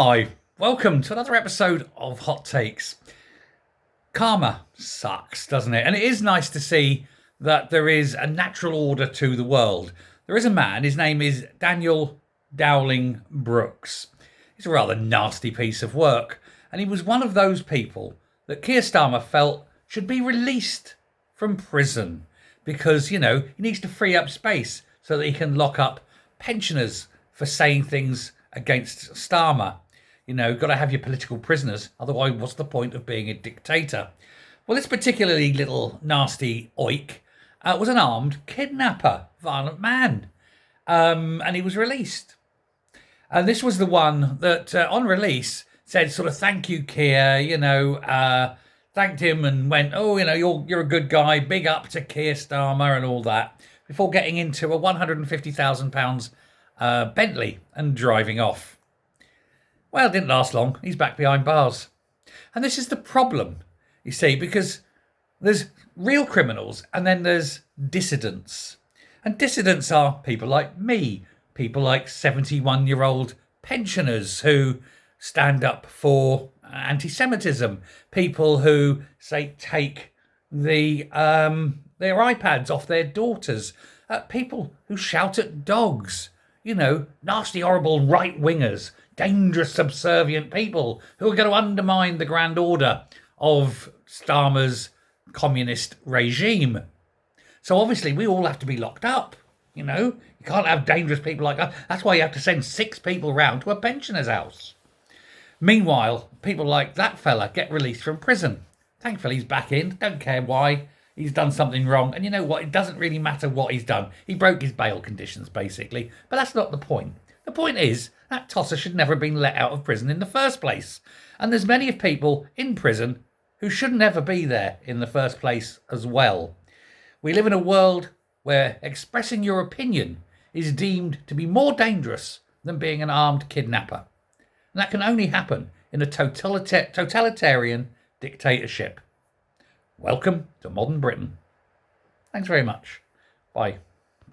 Hi, welcome to another episode of Hot Takes. Karma sucks, doesn't it? And it is nice to see that there is a natural order to the world. There is a man, his name is Daniel Dowling Brooks. He's a rather nasty piece of work, and he was one of those people that Keir Starmer felt should be released from prison because, he needs to free up space so that he can lock up pensioners for saying things against Starmer. Got to have your political prisoners, otherwise what's the point of being a dictator? Well, this particularly little nasty oik was an armed kidnapper, violent man, and he was released. And this was the one that, on release, said sort of, thank you, Keir, thanked him and went, you're a good guy, big up to Keir Starmer and all that, before getting into a £150,000 Bentley and driving off. Well, it didn't last long. He's back behind bars. And this is the problem, you see, because there's real criminals and then there's dissidents. And dissidents are people like me, people like 71-year-old pensioners who stand up for anti-Semitism, people who, say, take their iPads off their daughters, people who shout at dogs, nasty, horrible right-wingers, dangerous, subservient people who are going to undermine the grand order of Starmer's communist regime. So obviously we all have to be locked up, You can't have dangerous people like that. That's why you have to send 6 people round to a pensioner's house. Meanwhile, people like that fella get released from prison. Thankfully he's back in, don't care why. He's done something wrong. And you know what? It doesn't really matter what he's done. He broke his bail conditions, basically. But that's not the point. The point is, that tosser should never have been let out of prison in the first place. And there's many of people in prison who should never be there in the first place as well. We live in a world where expressing your opinion is deemed to be more dangerous than being an armed kidnapper. And that can only happen in a totalitarian dictatorship. Welcome to modern Britain. Thanks very much. Bye.